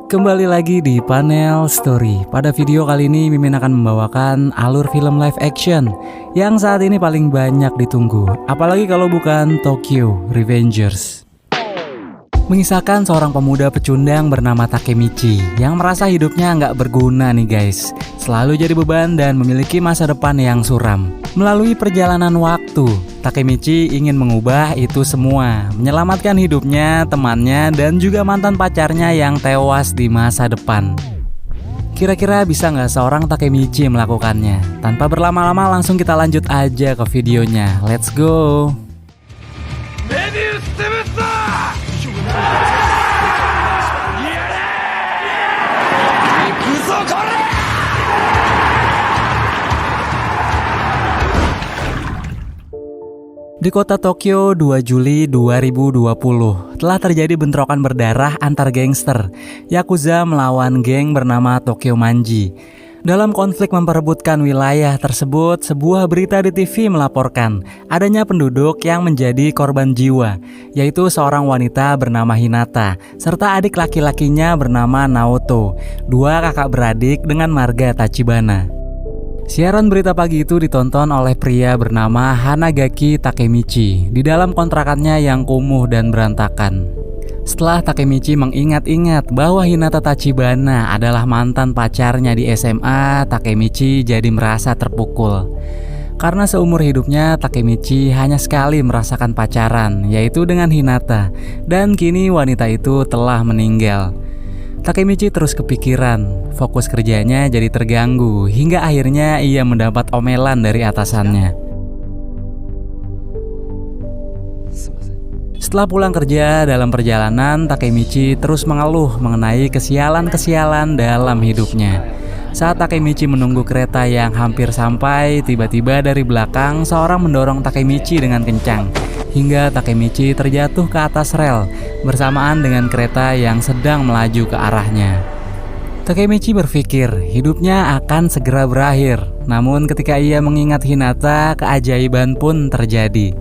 Kembali lagi di Panel Story. Pada video kali ini Mimin akan membawakan alur film live action yang saat ini paling banyak ditunggu, apalagi kalau bukan Tokyo Revengers. Mengisahkan seorang pemuda pecundang bernama Takemichi yang merasa hidupnya nggak berguna nih guys, selalu jadi beban dan memiliki masa depan yang suram. Melalui perjalanan waktu, Takemichi ingin mengubah itu semua, menyelamatkan hidupnya, temannya, dan juga mantan pacarnya yang tewas di masa depan. Kira-kira bisa nggak seorang Takemichi melakukannya? Tanpa berlama-lama langsung kita lanjut aja ke videonya. Let's go! Di kota Tokyo 2 Juli 2020 telah terjadi bentrokan berdarah antar gangster Yakuza melawan geng bernama Tokyo Manji. Dalam konflik memperebutkan wilayah tersebut, sebuah berita di TV melaporkan adanya penduduk yang menjadi korban jiwa, yaitu seorang wanita bernama Hinata serta adik laki-lakinya bernama Naoto, dua kakak beradik dengan marga Tachibana. Siaran berita pagi itu ditonton oleh pria bernama Hanagaki Takemichi di dalam kontrakannya yang kumuh dan berantakan. Setelah Takemichi mengingat-ingat bahwa Hinata Tachibana adalah mantan pacarnya di SMA, Takemichi jadi merasa terpukul. Karena seumur hidupnya Takemichi hanya sekali merasakan pacaran, yaitu dengan Hinata, dan kini wanita itu telah meninggal. Takemichi terus kepikiran, fokus kerjanya jadi terganggu, hingga akhirnya ia mendapat omelan dari atasannya. Setelah pulang kerja, dalam perjalanan Takemichi terus mengeluh mengenai kesialan-kesialan dalam hidupnya. Saat Takemichi menunggu kereta yang hampir sampai, tiba-tiba dari belakang seorang mendorong Takemichi dengan kencang, hingga Takemichi terjatuh ke atas rel bersamaan dengan kereta yang sedang melaju ke arahnya. Takemichi berpikir hidupnya akan segera berakhir, namun ketika ia mengingat Hinata, keajaiban pun terjadi.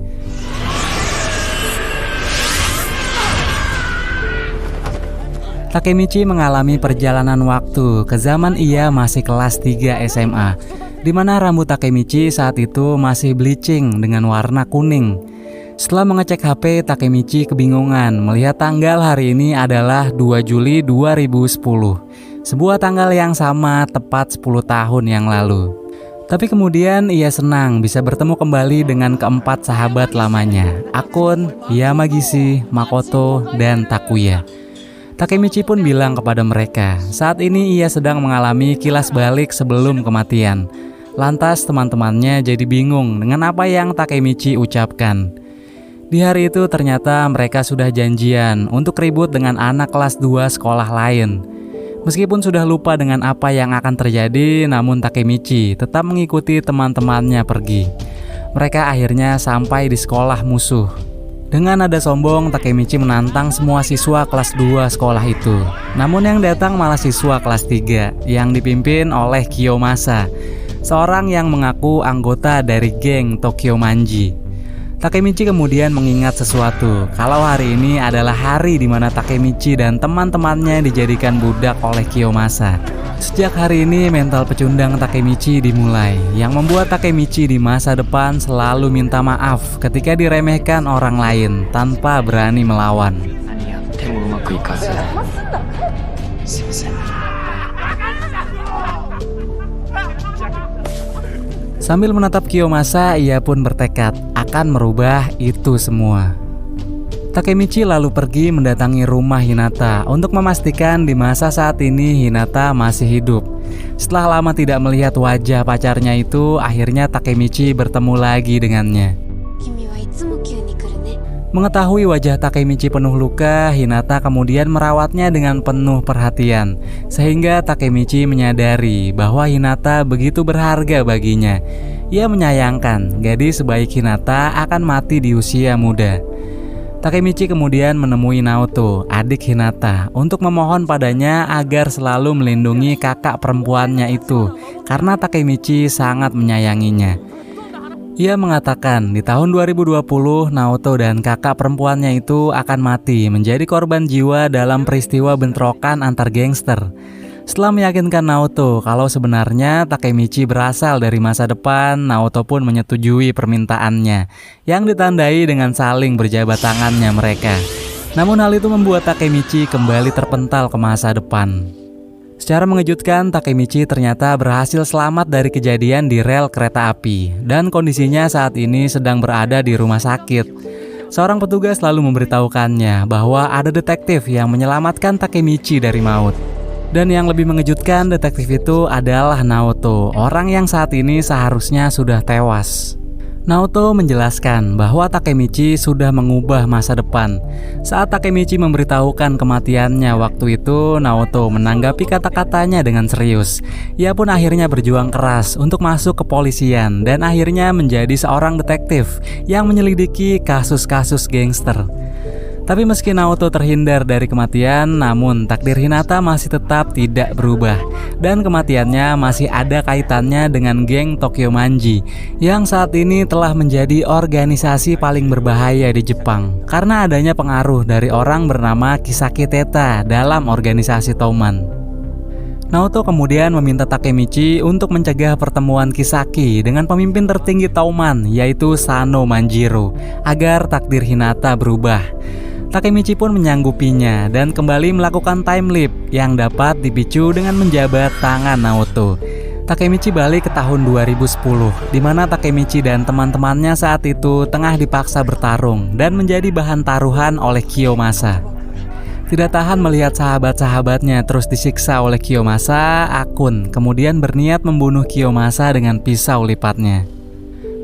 Takemichi mengalami perjalanan waktu ke zaman ia masih kelas 3 SMA, di mana rambut Takemichi saat itu masih bleaching dengan warna kuning. Setelah mengecek HP, Takemichi kebingungan melihat tanggal hari ini adalah 2 Juli 2010, sebuah tanggal yang sama tepat 10 tahun yang lalu. Tapi kemudian ia senang bisa bertemu kembali dengan keempat sahabat lamanya, Akun, Yamagishi, Makoto, dan Takuya. Takemichi pun bilang kepada mereka, saat ini ia sedang mengalami kilas balik sebelum kematian. Lantas teman-temannya jadi bingung dengan apa yang Takemichi ucapkan. Di hari itu ternyata mereka sudah janjian untuk ribut dengan anak kelas 2 sekolah lain. Meskipun sudah lupa dengan apa yang akan terjadi, namun Takemichi tetap mengikuti teman-temannya pergi. Mereka akhirnya sampai di sekolah musuh. Dengan nada sombong, Takemichi menantang semua siswa kelas 2 sekolah itu. Namun yang datang malah siswa kelas 3 yang dipimpin oleh Kiyomasa, seorang yang mengaku anggota dari geng Tokyo Manji. Takemichi kemudian mengingat sesuatu, kalau hari ini adalah hari di mana Takemichi dan teman-temannya dijadikan budak oleh Kiyomasa. Sejak hari ini mental pecundang Takemichi dimulai, yang membuat Takemichi di masa depan selalu minta maaf ketika diremehkan orang lain tanpa berani melawan. Sambil menatap Kiyomasa, ia pun bertekad akan merubah itu semua. Takemichi lalu pergi mendatangi rumah Hinata untuk memastikan di masa saat ini Hinata masih hidup. Setelah lama tidak melihat wajah pacarnya itu, akhirnya Takemichi bertemu lagi dengannya. Mengetahui wajah Takemichi penuh luka, Hinata kemudian merawatnya dengan penuh perhatian, sehingga Takemichi menyadari bahwa Hinata begitu berharga baginya. Ia menyayangkan gadis sebaik Hinata akan mati di usia muda. Takemichi kemudian menemui Naoto, adik Hinata, untuk memohon padanya agar selalu melindungi kakak perempuannya itu, karena Takemichi sangat menyayanginya. Ia mengatakan di tahun 2020 Naoto dan kakak perempuannya itu akan mati menjadi korban jiwa dalam peristiwa bentrokan antar gangster. Setelah meyakinkan Naoto kalau sebenarnya Takemichi berasal dari masa depan, Naoto pun menyetujui permintaannya yang ditandai dengan saling berjabat tangannya mereka. Namun hal itu membuat Takemichi kembali terpental ke masa depan. Secara mengejutkan, Takemichi ternyata berhasil selamat dari kejadian di rel kereta api dan kondisinya saat ini sedang berada di rumah sakit. Seorang petugas lalu memberitahukannya bahwa ada detektif yang menyelamatkan Takemichi dari maut. Dan yang lebih mengejutkan, detektif itu adalah Naoto, orang yang saat ini seharusnya sudah tewas. Naoto menjelaskan bahwa Takemichi sudah mengubah masa depan. Saat Takemichi memberitahukan kematiannya waktu itu, Naoto menanggapi kata-katanya dengan serius. Ia pun akhirnya berjuang keras untuk masuk ke kepolisian dan akhirnya menjadi seorang detektif yang menyelidiki kasus-kasus gangster. Tapi meski Naoto terhindar dari kematian, namun takdir Hinata masih tetap tidak berubah. Dan kematiannya masih ada kaitannya dengan geng Tokyo Manji yang saat ini telah menjadi organisasi paling berbahaya di Jepang karena adanya pengaruh dari orang bernama Kisaki Teta dalam organisasi Touman. Naoto kemudian meminta Takemichi untuk mencegah pertemuan Kisaki dengan pemimpin tertinggi Touman, yaitu Sano Manjiro, agar takdir Hinata berubah. Takemichi pun menyanggupinya dan kembali melakukan time leap yang dapat dipicu dengan menjabat tangan Naoto. Takemichi balik ke tahun 2010, di mana Takemichi dan teman-temannya saat itu tengah dipaksa bertarung dan menjadi bahan taruhan oleh Kiyomasa. Tidak tahan melihat sahabat-sahabatnya terus disiksa oleh Kiyomasa, Akun kemudian berniat membunuh Kiyomasa dengan pisau lipatnya.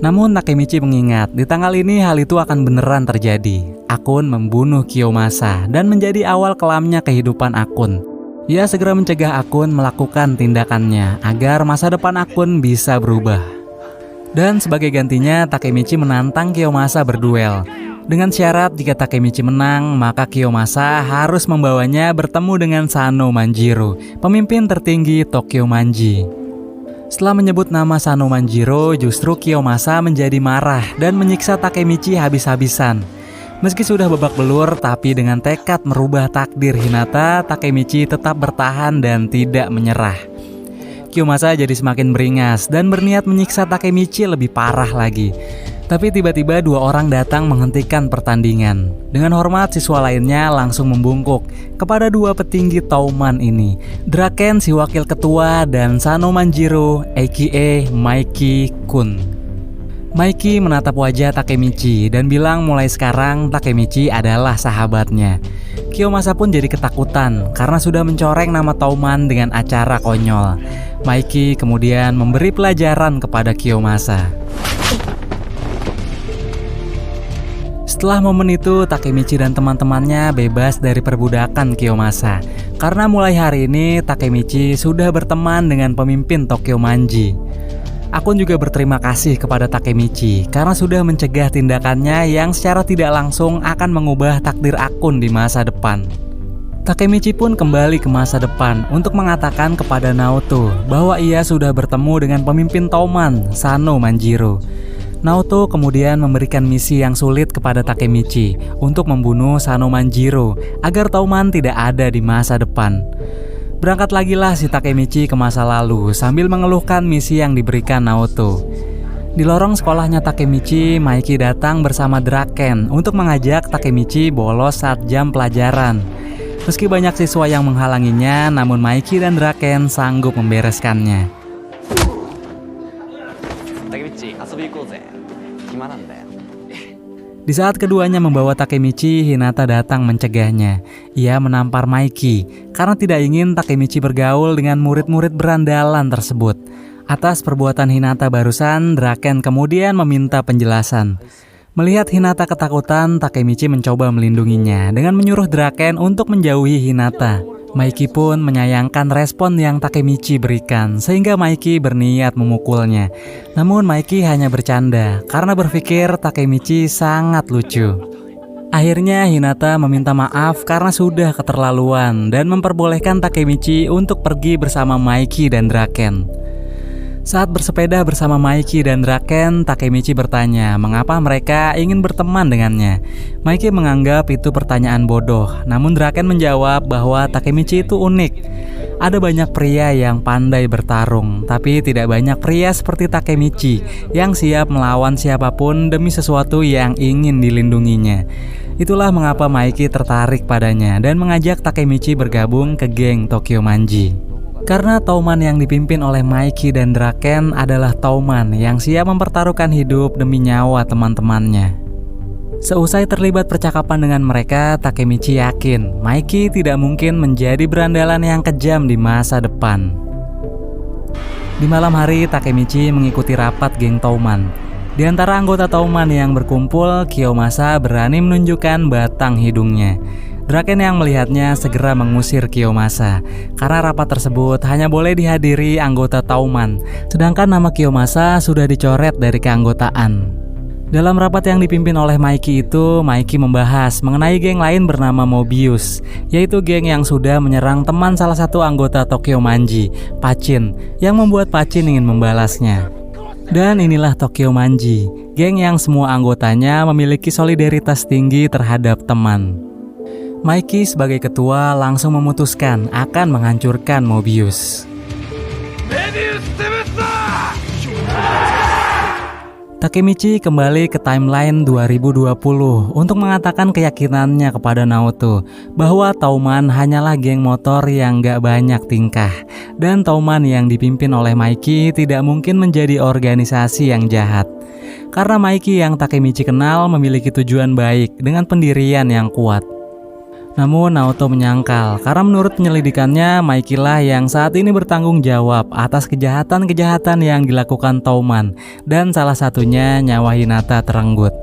Namun Takemichi mengingat di tanggal ini hal itu akan beneran terjadi. Akun membunuh Kiyomasa dan menjadi awal kelamnya kehidupan Akun. Ia segera mencegah Akun melakukan tindakannya agar masa depan Akun bisa berubah. Dan sebagai gantinya Takemichi menantang Kiyomasa berduel. Dengan syarat jika Takemichi menang, maka Kiyomasa harus membawanya bertemu dengan Sano Manjiro, pemimpin tertinggi Tokyo Manji. Setelah menyebut nama Sano Manjiro, justru Kiyomasa menjadi marah dan menyiksa Takemichi habis-habisan. Meski sudah babak belur, tapi dengan tekad merubah takdir Hinata, Takemichi tetap bertahan dan tidak menyerah. Kiyomasa jadi semakin beringas dan berniat menyiksa Takemichi lebih parah lagi. Tapi tiba-tiba dua orang datang menghentikan pertandingan. Dengan hormat, siswa lainnya langsung membungkuk kepada dua petinggi Touman ini, Draken si wakil ketua dan Sano Manjiro aka Maiki Kun. Maiki menatap wajah Takemichi dan bilang mulai sekarang Takemichi adalah sahabatnya. Kiyomasa pun jadi ketakutan karena sudah mencoreng nama Touman dengan acara konyol. Maiki kemudian memberi pelajaran kepada Kiyomasa. Setelah momen itu, Takemichi dan teman-temannya bebas dari perbudakan Kiyomasa. Karena mulai hari ini, Takemichi sudah berteman dengan pemimpin Tokyo Manji. Akun juga berterima kasih kepada Takemichi karena sudah mencegah tindakannya yang secara tidak langsung akan mengubah takdir Akun di masa depan. Takemichi pun kembali ke masa depan untuk mengatakan kepada Naoto bahwa ia sudah bertemu dengan pemimpin Touman, Sano Manjiro. Naoto kemudian memberikan misi yang sulit kepada Takemichi untuk membunuh Sano Manjiro agar Touman tidak ada di masa depan. Berangkat lagilah si Takemichi ke masa lalu sambil mengeluhkan misi yang diberikan Naoto. Di lorong sekolahnya Takemichi, Maiki datang bersama Draken untuk mengajak Takemichi bolos saat jam pelajaran. Meski banyak siswa yang menghalanginya, namun Maiki dan Draken sanggup membereskannya. Di saat keduanya membawa Takemichi, Hinata datang mencegahnya. Ia menampar Maiki karena tidak ingin Takemichi bergaul dengan murid-murid berandalan tersebut. Atas perbuatan Hinata barusan, Draken kemudian meminta penjelasan. Melihat Hinata ketakutan, Takemichi mencoba melindunginya dengan menyuruh Draken untuk menjauhi Hinata. Maiki pun menyayangkan respon yang Takemichi berikan, sehingga Maiki berniat memukulnya. Namun Maiki hanya bercanda karena berpikir Takemichi sangat lucu. Akhirnya Hinata meminta maaf karena sudah keterlaluan dan memperbolehkan Takemichi untuk pergi bersama Maiki dan Draken. Saat bersepeda bersama Maiki dan Draken, Takemichi bertanya mengapa mereka ingin berteman dengannya. Maiki menganggap itu pertanyaan bodoh, namun Draken menjawab bahwa Takemichi itu unik. Ada banyak pria yang pandai bertarung, tapi tidak banyak pria seperti Takemichi yang siap melawan siapapun demi sesuatu yang ingin dilindunginya. Itulah mengapa Maiki tertarik padanya dan mengajak Takemichi bergabung ke geng Tokyo Manji. Karena Touman yang dipimpin oleh Maiki dan Draken adalah Touman yang siap mempertaruhkan hidup demi nyawa teman-temannya. Seusai terlibat percakapan dengan mereka, Takemichi yakin Maiki tidak mungkin menjadi berandalan yang kejam di masa depan. Di malam hari, Takemichi mengikuti rapat geng Touman. Di antara anggota Touman yang berkumpul, Kiyomasa berani menunjukkan batang hidungnya. Draken yang melihatnya segera mengusir Kiyomasa karena rapat tersebut hanya boleh dihadiri anggota Touman, sedangkan nama Kiyomasa sudah dicoret dari keanggotaan. Dalam rapat yang dipimpin oleh Maiki itu, Maiki membahas mengenai geng lain bernama Mobius, yaitu geng yang sudah menyerang teman salah satu anggota Tokyo Manji, Pachin, yang membuat Pachin ingin membalasnya. Dan inilah Tokyo Manji, geng yang semua anggotanya memiliki solidaritas tinggi terhadap teman. Maiki sebagai ketua langsung memutuskan akan menghancurkan Mobius. Takemichi kembali ke timeline 2020 untuk mengatakan keyakinannya kepada Naoto bahwa Touman hanyalah geng motor yang gak banyak tingkah, dan Touman yang dipimpin oleh Maiki tidak mungkin menjadi organisasi yang jahat. Karena Maiki yang Takemichi kenal memiliki tujuan baik dengan pendirian yang kuat. Namun Naoto menyangkal karena menurut penyelidikannya Maiki lah yang saat ini bertanggung jawab atas kejahatan-kejahatan yang dilakukan Touman, dan salah satunya nyawa Hinata terenggut.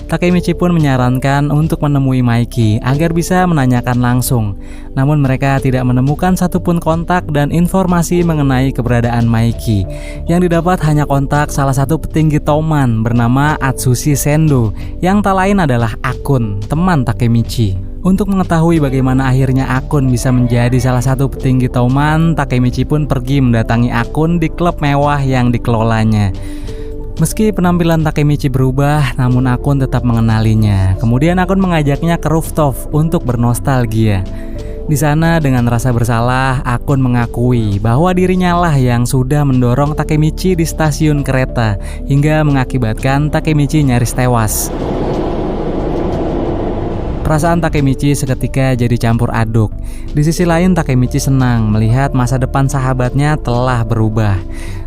Takemichi pun menyarankan untuk menemui Maiki agar bisa menanyakan langsung. Namun mereka tidak menemukan satupun kontak dan informasi mengenai keberadaan Maiki. Yang didapat hanya kontak salah satu petinggi Touman bernama Atsushi Sendo, yang tak lain adalah Akun, teman Takemichi. Untuk mengetahui bagaimana akhirnya Akun bisa menjadi salah satu petinggi Touman, Takemichi pun pergi mendatangi Akun di klub mewah yang dikelolanya. Meski penampilan Takemichi berubah, namun Akun tetap mengenalinya. Kemudian Akun mengajaknya ke rooftop untuk bernostalgia. Di sana dengan rasa bersalah, Akun mengakui bahwa dirinya lah yang sudah mendorong Takemichi di stasiun kereta hingga mengakibatkan Takemichi nyaris tewas. Perasaan Takemichi seketika jadi campur aduk. Di sisi lain Takemichi senang melihat masa depan sahabatnya telah berubah.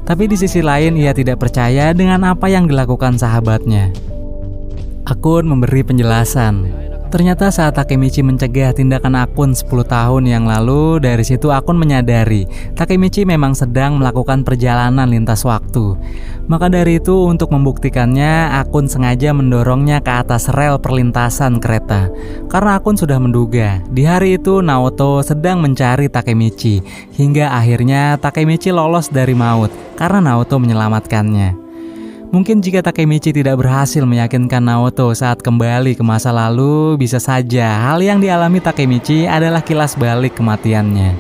Tapi di sisi lain ia tidak percaya dengan apa yang dilakukan sahabatnya. Akun memberi penjelasan. Ternyata saat Takemichi mencegah tindakan Akun 10 tahun yang lalu, dari situ Akun menyadari Takemichi memang sedang melakukan perjalanan lintas waktu. Maka dari itu untuk membuktikannya, Akun sengaja mendorongnya ke atas rel perlintasan kereta. Karena Akun sudah menduga di hari itu Naoto sedang mencari Takemichi, hingga akhirnya Takemichi lolos dari maut karena Naoto menyelamatkannya. Mungkin jika Takemichi tidak berhasil meyakinkan Naoto saat kembali ke masa lalu, bisa saja hal yang dialami Takemichi adalah kilas balik kematiannya.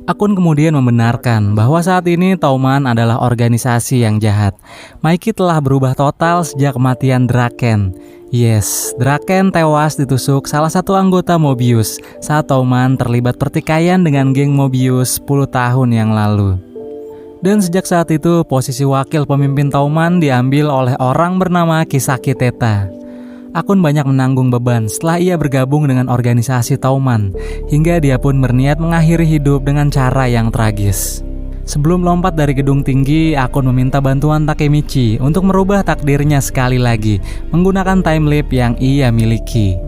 Akun kemudian membenarkan bahwa saat ini Touman adalah organisasi yang jahat. Maiki telah berubah total sejak kematian Draken. Yes, Draken tewas ditusuk salah satu anggota Mobius saat Touman terlibat pertikaian dengan geng Mobius 10 tahun yang lalu. Dan sejak saat itu, posisi wakil pemimpin Touman diambil oleh orang bernama Kisaki Teta. Akun banyak menanggung beban setelah ia bergabung dengan organisasi Touman, hingga dia pun berniat mengakhiri hidup dengan cara yang tragis. Sebelum lompat dari gedung tinggi, Akun meminta bantuan Takemichi untuk merubah takdirnya sekali lagi, menggunakan time leap yang ia miliki.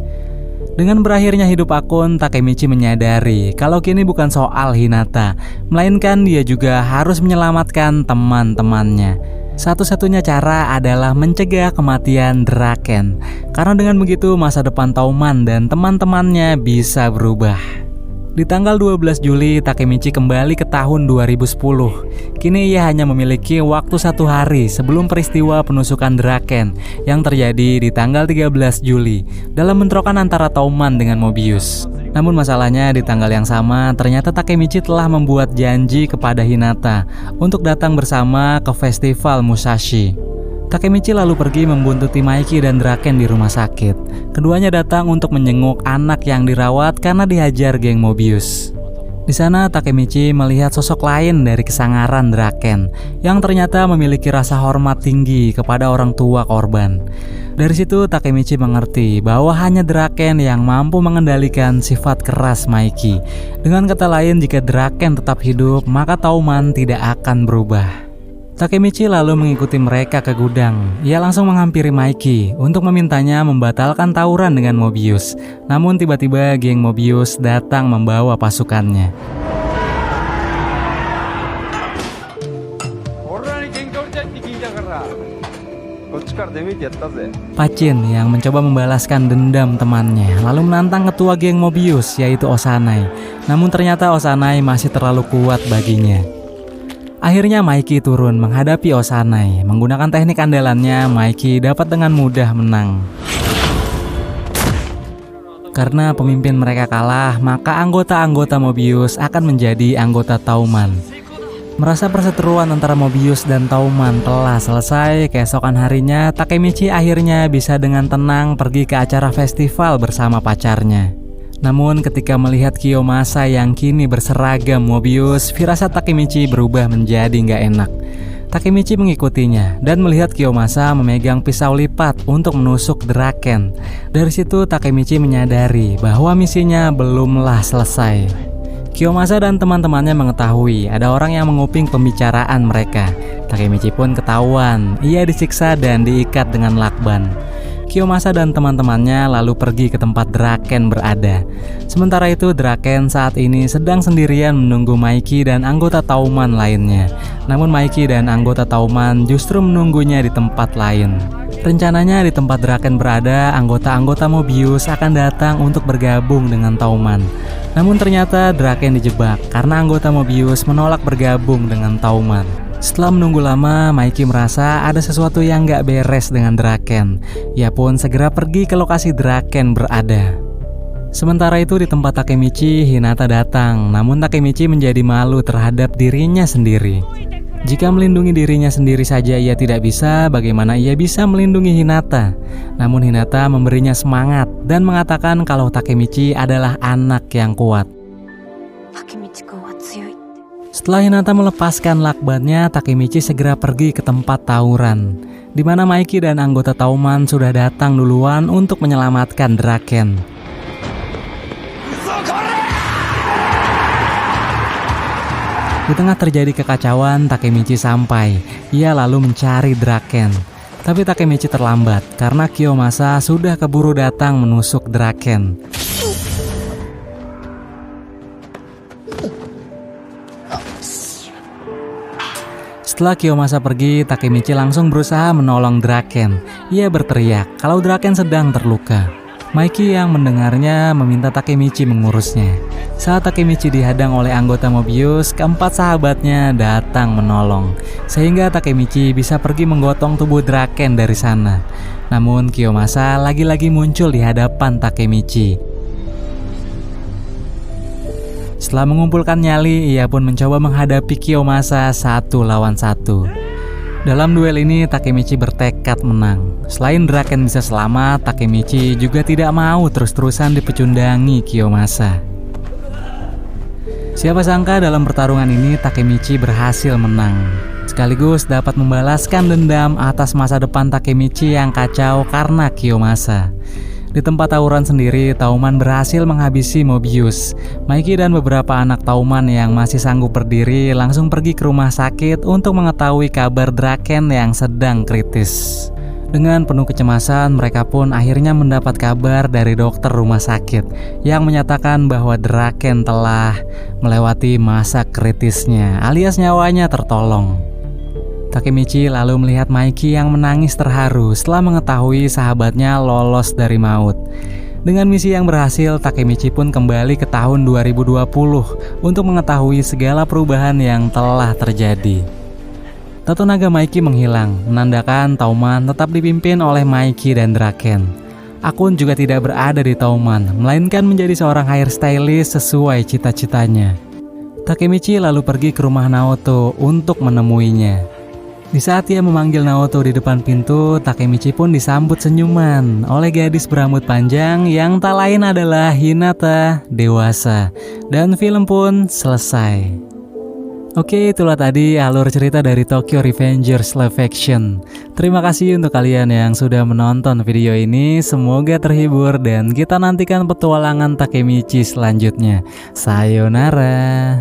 Dengan berakhirnya hidup Akun, Takemichi menyadari kalau kini bukan soal Hinata, melainkan dia juga harus menyelamatkan teman-temannya. Satu-satunya cara adalah mencegah kematian Draken, karena dengan begitu masa depan Touman dan teman-temannya bisa berubah. Di tanggal 12 Juli, Takemichi kembali ke tahun 2010. Kini ia hanya memiliki waktu 1 hari sebelum peristiwa penusukan Draken yang terjadi di tanggal 13 Juli dalam bentrokan antara Tauman dengan Mobius. Namun masalahnya di tanggal yang sama, ternyata Takemichi telah membuat janji kepada Hinata untuk datang bersama ke festival Musashi. Takemichi lalu pergi membuntuti Maiki dan Draken di rumah sakit. Keduanya datang untuk menjenguk anak yang dirawat karena dihajar geng Mobius. Di sana Takemichi melihat sosok lain dari kesangaran Draken yang ternyata memiliki rasa hormat tinggi kepada orang tua korban. Dari situ Takemichi mengerti bahwa hanya Draken yang mampu mengendalikan sifat keras Maiki. Dengan kata lain, jika Draken tetap hidup, maka Tauman tidak akan berubah. Takemichi lalu mengikuti mereka ke gudang. Ia langsung menghampiri Maiki untuk memintanya membatalkan tawuran dengan Mobius. Namun tiba-tiba geng Mobius datang membawa pasukannya. Pachin yang mencoba membalaskan dendam temannya lalu menantang ketua geng Mobius yaitu Osanai. Namun ternyata Osanai masih terlalu kuat baginya. Akhirnya Maiki turun menghadapi Osanai. Menggunakan teknik andalannya, Maiki dapat dengan mudah menang. Karena pemimpin mereka kalah, maka anggota-anggota Mobius akan menjadi anggota Tauman. Merasa perseteruan antara Mobius dan Tauman telah selesai, keesokan harinya Takemichi akhirnya bisa dengan tenang pergi ke acara festival bersama pacarnya. Namun ketika melihat Kiyomasa yang kini berseragam Mobius, firasat Takemichi berubah menjadi nggak enak. Takemichi mengikutinya dan melihat Kiyomasa memegang pisau lipat untuk menusuk Draken. Dari situ Takemichi menyadari bahwa misinya belumlah selesai. Kiyomasa dan teman-temannya mengetahui ada orang yang menguping pembicaraan mereka. Takemichi pun ketahuan, ia disiksa dan diikat dengan lakban. Kiyomasa dan teman-temannya lalu pergi ke tempat Draken berada. Sementara itu Draken saat ini sedang sendirian menunggu Maiki dan anggota Tauman lainnya. Namun Maiki dan anggota Tauman justru menunggunya di tempat lain. Rencananya di tempat Draken berada, anggota-anggota Mobius akan datang untuk bergabung dengan Tauman. Namun ternyata Draken dijebak karena anggota Mobius menolak bergabung dengan Tauman. Setelah menunggu lama, Maiki merasa ada sesuatu yang gak beres dengan Draken. Ia pun segera pergi ke lokasi Draken berada. Sementara itu di tempat Takemichi, Hinata datang. Namun Takemichi menjadi malu terhadap dirinya sendiri. Jika melindungi dirinya sendiri saja ia tidak bisa, bagaimana ia bisa melindungi Hinata? Namun Hinata memberinya semangat dan mengatakan kalau Takemichi adalah anak yang kuat. Setelah Hinata melepaskan lakbannya, Takemichi segera pergi ke tempat tawuran, di mana Maiki dan anggota Tauman sudah datang duluan untuk menyelamatkan Draken. Di tengah terjadi kekacauan, Takemichi sampai. Ia lalu mencari Draken. Tapi Takemichi terlambat karena Kiyomasa sudah keburu datang menusuk Draken. Setelah Kiyomasa pergi, Takemichi langsung berusaha menolong Draken. Ia berteriak kalau Draken sedang terluka. Maiki yang mendengarnya meminta Takemichi mengurusnya. Saat Takemichi dihadang oleh anggota Mobius, keempat sahabatnya datang menolong, sehingga Takemichi bisa pergi menggotong tubuh Draken dari sana. Namun Kiyomasa lagi-lagi muncul di hadapan Takemichi. Setelah mengumpulkan nyali, ia pun mencoba menghadapi Kiyomasa 1 lawan 1. Dalam duel ini, Takemichi bertekad menang. Selain Draken bisa selamat, Takemichi juga tidak mau terus-terusan dipecundangi Kiyomasa. Siapa sangka dalam pertarungan ini Takemichi berhasil menang, sekaligus dapat membalaskan dendam atas masa depan Takemichi yang kacau karena Kiyomasa. Di tempat tawuran sendiri, Tauman berhasil menghabisi Mobius. Maiki dan beberapa anak Tauman yang masih sanggup berdiri langsung pergi ke rumah sakit untuk mengetahui kabar Draken yang sedang kritis. Dengan penuh kecemasan, mereka pun akhirnya mendapat kabar dari dokter rumah sakit yang menyatakan bahwa Draken telah melewati masa kritisnya, alias nyawanya tertolong. Takemichi lalu melihat Maiki yang menangis terharu setelah mengetahui sahabatnya lolos dari maut. Dengan misi yang berhasil, Takemichi pun kembali ke tahun 2020 untuk mengetahui segala perubahan yang telah terjadi. Tato naga Maiki menghilang, menandakan Tauman tetap dipimpin oleh Maiki dan Draken. Akun juga tidak berada di Tauman, melainkan menjadi seorang hairstylist sesuai cita-citanya. Takemichi lalu pergi ke rumah Naoto untuk menemuinya. Di saat ia memanggil Naoto di depan pintu, Takemichi pun disambut senyuman oleh gadis berambut panjang yang tak lain adalah Hinata dewasa. Dan film pun selesai. Oke, itulah tadi alur cerita dari Tokyo Revengers live action. Terima kasih untuk kalian yang sudah menonton video ini. Semoga terhibur dan kita nantikan petualangan Takemichi selanjutnya. Sayonara.